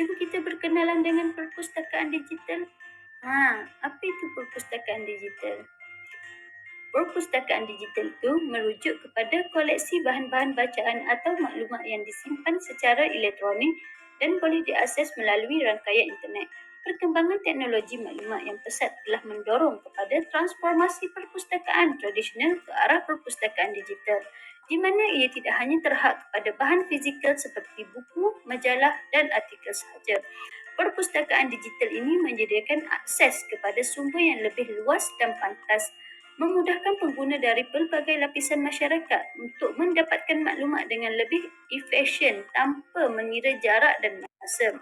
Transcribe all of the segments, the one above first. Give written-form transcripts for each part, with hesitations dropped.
Jom kita berkenalan dengan perpustakaan digital. Apa itu perpustakaan digital? Perpustakaan digital itu merujuk kepada koleksi bahan-bahan bacaan atau maklumat yang disimpan secara elektronik dan boleh diakses melalui rangkaian internet. Perkembangan teknologi maklumat yang pesat telah mendorong kepada transformasi perpustakaan tradisional ke arah perpustakaan digital, di mana ia tidak hanya terhad kepada bahan fizikal seperti buku, majalah dan artikel sahaja. Perpustakaan digital ini menyediakan akses kepada sumber yang lebih luas dan pantas, memudahkan pengguna dari pelbagai lapisan masyarakat untuk mendapatkan maklumat dengan lebih efisien tanpa mengira jarak dan masa.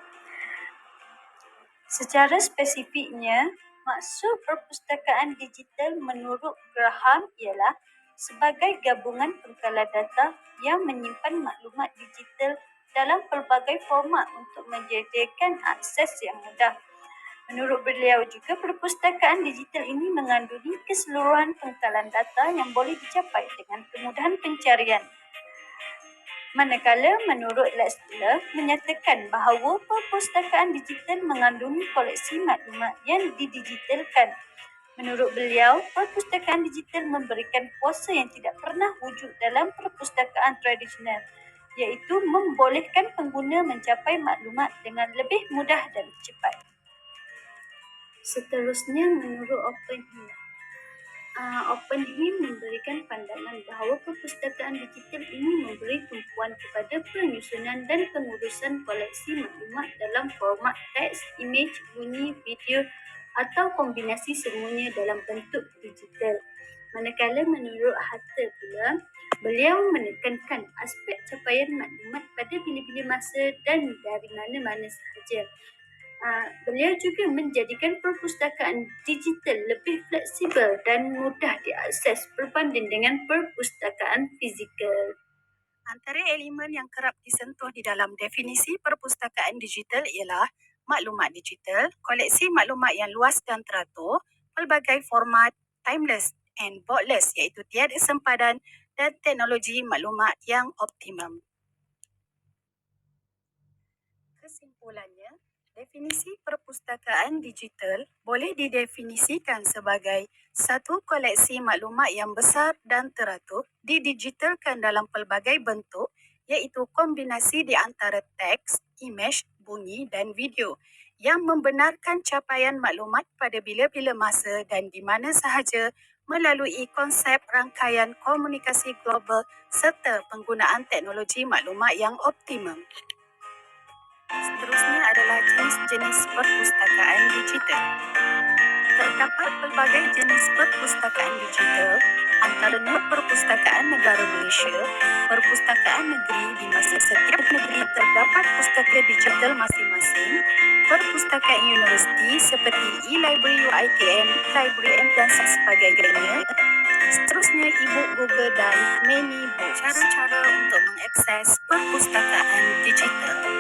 Secara spesifiknya, maksud perpustakaan digital menurut Graham ialah sebagai gabungan pengkalan data yang menyimpan maklumat digital dalam pelbagai format untuk menyediakan akses yang mudah. Menurut beliau juga, perpustakaan digital ini mengandungi keseluruhan pengkalan data yang boleh dicapai dengan kemudahan pencarian. Manakala menurut Lexler menyatakan bahawa perpustakaan digital mengandungi koleksi maklumat yang didigitalkan. Menurut beliau, perpustakaan digital memberikan kuasa yang tidak pernah wujud dalam perpustakaan tradisional, iaitu membolehkan pengguna mencapai maklumat dengan lebih mudah dan cepat. Seterusnya, menurut Oppenheim memberikan pandangan bahawa perpustakaan digital ini memberi tumpuan kepada penyusunan dan pengurusan koleksi maklumat dalam format teks, imej, bunyi, video atau kombinasi semuanya dalam bentuk digital. Manakala menurut Hatter pula, beliau menekankan aspek capaian maklumat pada bila-bila masa dan dari mana-mana sahaja. Beliau juga menjadikan perpustakaan digital lebih fleksibel dan mudah diakses berbanding dengan perpustakaan fizikal. Antara elemen yang kerap disentuh di dalam definisi perpustakaan digital ialah maklumat digital, koleksi maklumat yang luas dan teratur, pelbagai format, timeless and borderless iaitu tiada sempadan dan teknologi maklumat yang optimum. Kesimpulannya, definisi perpustakaan digital boleh didefinisikan sebagai satu koleksi maklumat yang besar dan teratur didigitalkan dalam pelbagai bentuk iaitu kombinasi di antara teks, imej, bunyi dan video yang membenarkan capaian maklumat pada bila-bila masa dan di mana sahaja melalui konsep rangkaian komunikasi global serta penggunaan teknologi maklumat yang optimum. Seterusnya adalah jenis-jenis perpustakaan digital. Terdapat pelbagai jenis perpustakaan digital, antaranya perpustakaan negara Malaysia, perpustakaan negeri di mana setiap negeri terdapat pustaka digital masing-masing, perpustakaan universiti seperti e-library UiTM, Library M dan sebagainya. Seterusnya e-book Google dan many books. Cara-cara untuk mengakses perpustakaan digital.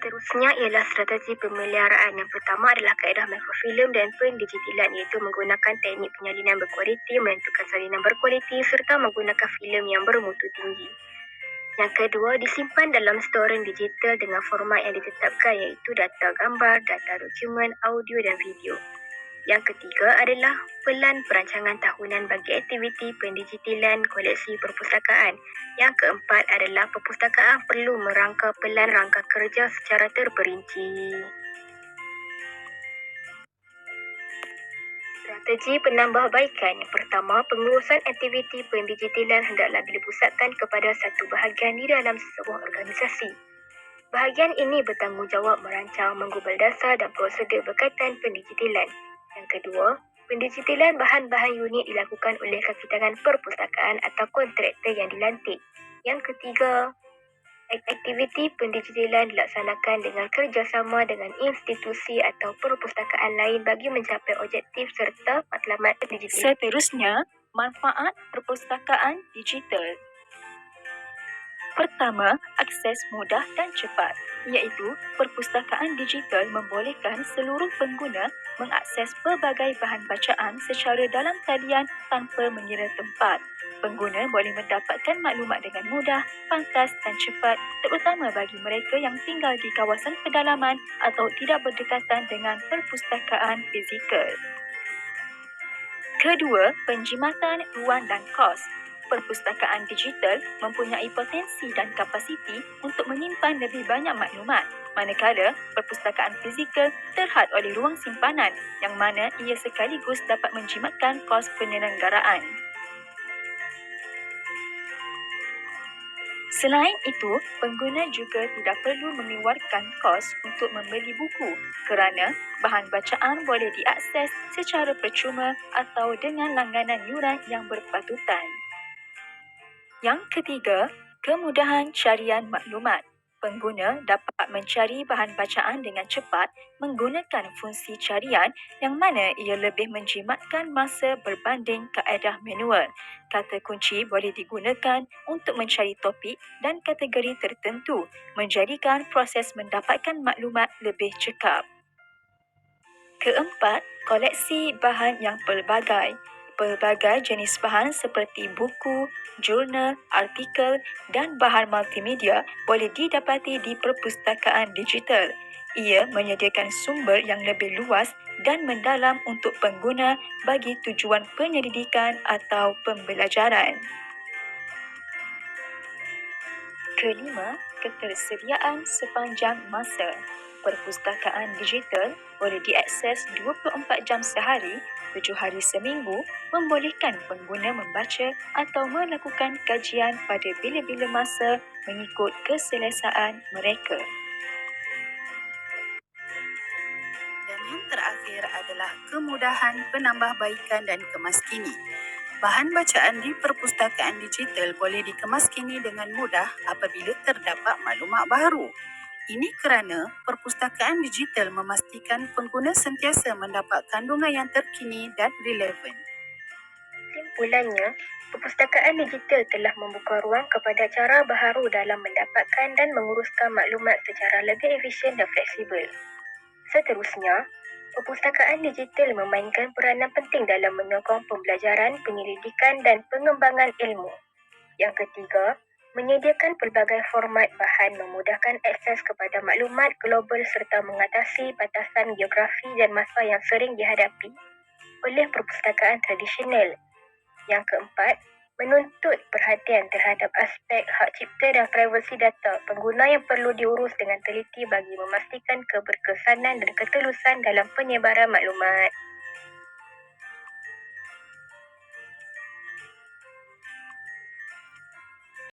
Seterusnya ialah strategi pemeliharaan. Yang pertama adalah kaedah mikrofilm dan pendigitilan, iaitu menggunakan teknik penyalinan berkualiti, menentukan salinan berkualiti serta menggunakan filem yang bermutu tinggi. Yang kedua, disimpan dalam storan digital dengan format yang ditetapkan, iaitu data gambar, data dokumen, audio dan video. Yang ketiga adalah pelan perancangan tahunan bagi aktiviti pendigitilan koleksi perpustakaan. Yang keempat adalah perpustakaan perlu merangka pelan rangka kerja secara terperinci. Strategi penambahbaikan. Yang pertama, pengurusan aktiviti pendigitilan hendaklah dipusatkan kepada satu bahagian di dalam sebuah organisasi. Bahagian ini bertanggungjawab merancang, menggubal dasar dan prosedur berkaitan pendigitilan. Yang kedua, pendigitilan bahan-bahan unit dilakukan oleh kaki tangan perpustakaan atau kontraktor yang dilantik. Yang ketiga, aktiviti pendigitilan dilaksanakan dengan kerjasama dengan institusi atau perpustakaan lain bagi mencapai objektif serta matlamat digital. Seterusnya, manfaat perpustakaan digital. Pertama, akses mudah dan cepat, iaitu perpustakaan digital membolehkan seluruh pengguna mengakses pelbagai bahan bacaan secara dalam talian tanpa mengira tempat. Pengguna boleh mendapatkan maklumat dengan mudah, pantas dan cepat, terutama bagi mereka yang tinggal di kawasan pedalaman atau tidak berdekatan dengan perpustakaan fizikal. Kedua, penjimatan ruang dan kos. Perpustakaan digital mempunyai potensi dan kapasiti untuk menyimpan lebih banyak maklumat, manakala perpustakaan fizikal terhad oleh ruang simpanan yang mana ia sekaligus dapat menjimatkan kos penyelenggaraan. Selain itu, pengguna juga tidak perlu mengeluarkan kos untuk membeli buku kerana bahan bacaan boleh diakses secara percuma atau dengan langganan yuran yang berpatutan. Yang ketiga, kemudahan carian maklumat. Pengguna dapat mencari bahan bacaan dengan cepat menggunakan fungsi carian yang mana ia lebih menjimatkan masa berbanding kaedah manual. Kata kunci boleh digunakan untuk mencari topik dan kategori tertentu, menjadikan proses mendapatkan maklumat lebih cekap. Keempat, koleksi bahan yang pelbagai. Pelbagai jenis bahan seperti buku, jurnal, artikel dan bahan multimedia boleh didapati di perpustakaan digital. Ia menyediakan sumber yang lebih luas dan mendalam untuk pengguna bagi tujuan penyelidikan atau pembelajaran. Kelima, ketersediaan sepanjang masa. Perpustakaan digital boleh diakses 24 jam sehari, 7 hari seminggu, membolehkan pengguna membaca atau melakukan kajian pada bila-bila masa mengikut keselesaan mereka. Dan yang terakhir adalah kemudahan penambahbaikan dan kemaskini. Bahan bacaan di perpustakaan digital boleh dikemaskini dengan mudah apabila terdapat maklumat baru. Ini kerana perpustakaan digital memastikan pengguna sentiasa mendapat kandungan yang terkini dan relevan. Kesimpulannya, perpustakaan digital telah membuka ruang kepada cara baharu dalam mendapatkan dan menguruskan maklumat secara lebih efisien dan fleksibel. Seterusnya, perpustakaan digital memainkan peranan penting dalam menyokong pembelajaran, penyelidikan dan pengembangan ilmu. Yang ketiga, menyediakan pelbagai format bahan memudahkan akses kepada maklumat global serta mengatasi batasan geografi dan masa yang sering dihadapi oleh perpustakaan tradisional. Yang keempat, menuntut perhatian terhadap aspek hak cipta dan privasi data pengguna yang perlu diurus dengan teliti bagi memastikan keberkesanan dan ketelusan dalam penyebaran maklumat.